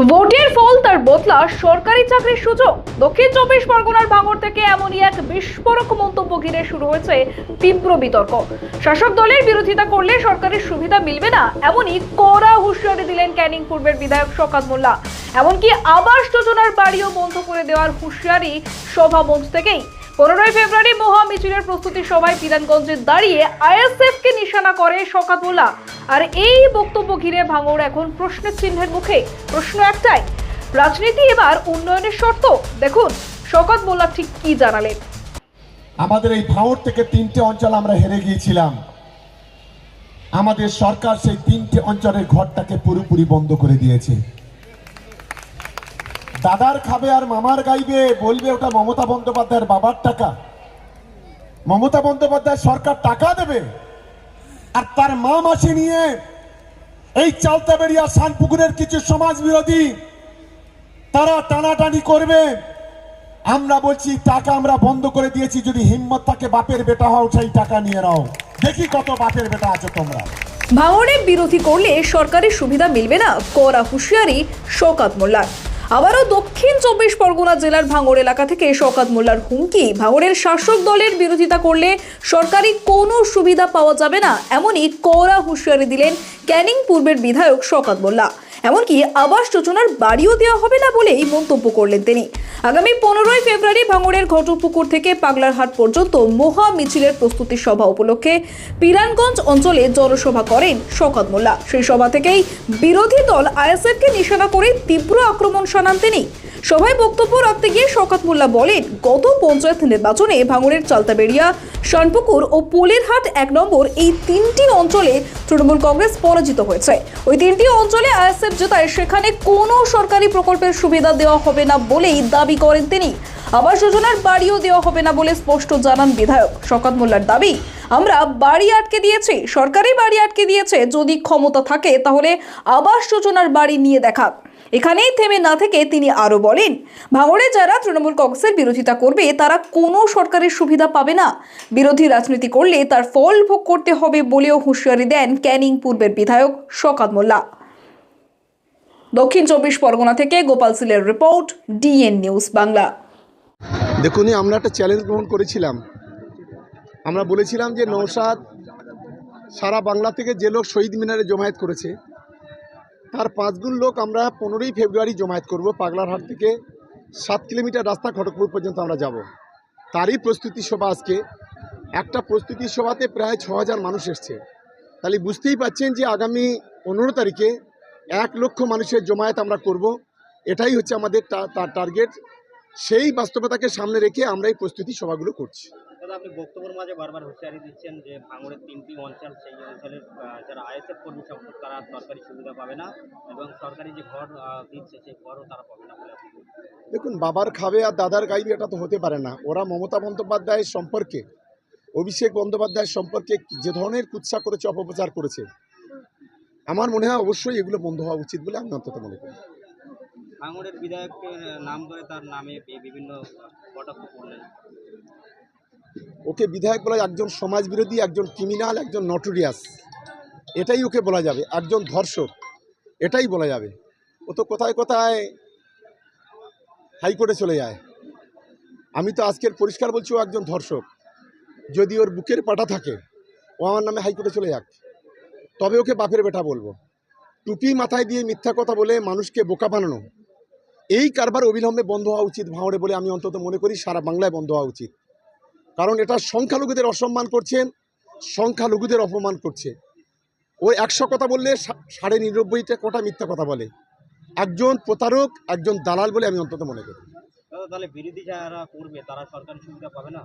ভোটের ফল তার বদলা সরকারি চাকরির সুযোগ। দক্ষিণ চব্বিশ পরগনার ভাঙড় থেকে এমনই এক বিস্ফোরক মন্তব্য ঘিরে শুরু হয়েছে তীব্র বিতর্ক। শাসক দলের বিরোধিতা করলে সরকারি সুবিধা মিলবে না, এমনই কড়া হুঁশিয়ারি দিলেন ক্যানিং পূর্বের বিধায়ক শওকত মোল্লা। এমনকি আবাস যোজনার বাড়িও বন্ধ করে দেওয়ার হুঁশিয়ারি সভামঞ্চ থেকেই। 15 ফেব্রুয়ারি মহা মিছিলের প্রস্তুতি সভায় পিরানগঞ্জে দাঁড়িয়ে আইএসএফ কে নিশানা করে শওকত মোল্লা। আর এই বক্তব্য ঘিরে ভাঙড় এখন প্রশ্নের চিহ্নের মুখে। প্রশ্ন একটাই, রাজনীতি এবার উন্নয়নের শর্ত। দেখুন শওকত মোল্লা ঠিক কি জানালেন। আমাদের এই ভাঙড় থেকে 3টে অঞ্চল আমরা হেরে গিয়েছিলাম। আমাদের সরকার সেই 3টে অঞ্চলের ঘরটাকে পুরোপুরি বন্ধ করে দিয়েছে। দাদার খাবে আর মামার গাইবে, বলবে ওটা মমতা বন্দ্যোপাধ্যায়ের বাবার টাকা। মমতা বন্দ্যোপাধ্যায় সরকার টাকা দেবে আর তার মা মাসি নিয়ে এই চালতাবেড়িয়া শানপুকুরের কিছু সমাজ বিরোধী তারা টানাটানি করবে। আমরা বলছি টাকা আমরা বন্ধ করে দিয়েছি, যদি হিম্মত থাকে বাপের বেটা হও, সেই টাকা নিয়ে নাও, দেখি কত বাপের বেটা আছো তোমরা। ভাঙড়ে বিরোধী করলে সরকারি সুবিধা মিলবে না, কড়া হুঁশিয়ারি শওকত মোল্লার। আবারও দক্ষিণ চব্বিশ পরগনা জেলার ভাঙড় এলাকা থেকে শওকত মোল্লার হুমকি, ভাঙড়ের শাসক দলের বিরোধিতা করলে সরকারি কোনো সুবিধা পাওয়া যাবে না, এমনই কড়া হুঁশিয়ারি দিলেন ক্যানিং পূর্বের বিধায়ক শওকত মোল্লা। এমনকি আবাস যোজনার বাড়িও দেওয়া হবে না বলেই মন্তব্য করলেন তিনি। আগামী 15 ফেব্রুয়ারি ভাঙড়ের ঘটপুকুর থেকে পাগলারহাট পর্যন্ত মহা মিছিলের প্রস্তুতি সভা উপলক্ষে পিরানগঞ্জ অঞ্চলে জনসভা করেন শওকত মোল্লা। সেই সভা থেকেই বিরোধী দল আইএসএফকে নিশানা করে তীব্র আক্রমণ শানান তিনি। সভায় বক্তব্য রাখতে গিয়ে শওকত মোল্লা বলেন, গত পঞ্চায়েত নির্বাচনে ভাঙড়ের চালতাবেড়িয়া, শানপুকুর ও পোলেরহাট 1 নম্বর এই 3টি অঞ্চলে তৃণমূল কংগ্রেস পরাজিত হয়েছে। ওই 3টি অঞ্চলে আইএসএফ জেতায় সেখানে কোনো সরকারি প্রকল্পের সুবিধা দেওয়া হবে না বলেই দাবি করেন তিনি। আবাস যোজনার বাড়িও দেওয়া হবে না বলে স্পষ্ট জানান বিধায়ক। শওকত মোল্লার দাবি, আমরা বাড়ি আটকে দিয়েছি, সরকারি বাড়ি আটকে দিয়েছে, যদি ক্ষমতা থাকে তাহলে আবাস যোজনার বাড়ি নিয়ে দেখাক। এখানেই থেমে না থেকে তিনি আরো বলেন, ভাঙড়ে যারা তৃণমূল কংগ্রেসের বিরোধিতা করবে তারা কোনো সরকারি সুবিধা পাবে না, বিরোধী রাজনীতি করলে তার ফল ভোগ করতে হবে বলেও হুঁশিয়ারি দেন ক্যানিং পূর্বের বিধায়ক শওকত মোল্লা। দক্ষিণ চব্বিশ পরগনা থেকে গোপাল সিলের রিপোর্ট, ডিএন নিউজ বাংলা। দেখুন, আমরা একটা চ্যালেঞ্জ গ্রহণ করেছিলাম। আমরা বলেছিলাম যে নওশাদ সারা বাংলা থেকে যে লোক শহীদ মিনারে জমায়েত করেছে তার 5 গুণ লোক আমরা 15 ফেব্রুয়ারি জমায়েত করব। পাগলারহাট থেকে 7 কিলোমিটার রাস্তা খড়গপুর পর্যন্ত আমরা যাব। তারই প্রস্তুতি সভা আজকে। একটা প্রস্তুতি সভাতে প্রায় 6000 মানুষ এসছে। তাহলে বুঝতেই পাচ্ছেন যে আগামী 15 তারিখে 1 লক্ষ মানুষের জমায়েত আমরা করব। এটাই হচ্ছে আমাদের টার্গেট। সেই বাস্তবতাকে সামনে রেখে আমরা এই প্রস্তুতি সভাগুলো করছি। আপনি বক্তব্যের মাঝে বারবার হুঁশিয়ারি দিচ্ছেন যে ভাঙড়ের 3টি অঞ্চল, সেই অঞ্চলের যারা আইএসএফ কর্মী সংখ্যক তারা সরকারি সুবিধা পাবে না এবং সরকারি যে ঘর দিচ্ছে সেই ঘরও তারা পাবে না বলে আপনি। দেখুন, বাবার খাবে আর দাদার গাইবে, এটা তো হতে পারে না। ওরা মমতা বন্দ্যোপাধ্যায়ের সম্পর্কে, অভিষেক বন্দ্যোপাধ্যায়ের সম্পর্কে যে ধরনের কুৎসা করেছে, অপপ্রচার করেছে, আমার মনে হয় অবশ্যই এগুলো বন্ধ হওয়া উচিত বলে আমি অন্তত মনে করি। ভাঙড়ের বিধায়ককে নাম করে তার নামে বিভিন্ন কটাক্ষ করলেন। ওকে বিধায়ক বলা, একজন সমাজ বিরোধী, একজন ক্রিমিনাল, একজন নটোরিয়াস, এটাই ওকে বলা যাবে। একজন ধর্ষক, এটাই বলা যাবে। ও তো কোথায় কোথায় হাইকোর্টে চলে যায়। আমি তো আজকের পরিষ্কার বলছি, ও একজন ধর্ষক। যদি ওর বুকের পাটা থাকে, ও আমার নামে হাইকোর্টে চলে যাক, তবে ওকে বাপের বেটা বলবো। টুপি মাথায় দিয়ে মিথ্যা কথা বলে মানুষকে বোকা বানানো, এই কারবার অবিলম্বে বন্ধ হওয়া উচিত ভাঙড়ে বলে আমি অন্তত মনে করি। সারা বাংলায় বন্ধ হওয়া উচিত, কারণ এটা সংখ্যালঘুদের অসম্মান করছেন, সংখ্যালঘুদের অপমান করছে। ও 100 কথা বললে 99.5টা কথা মিথ্যা কথা বলে। একজন প্রতারক, একজন দালাল বলে আমি অন্তত মনে করি। তাহলে বিরোধী যারা করবে তারা সরকারি সুবিধা পাবে না।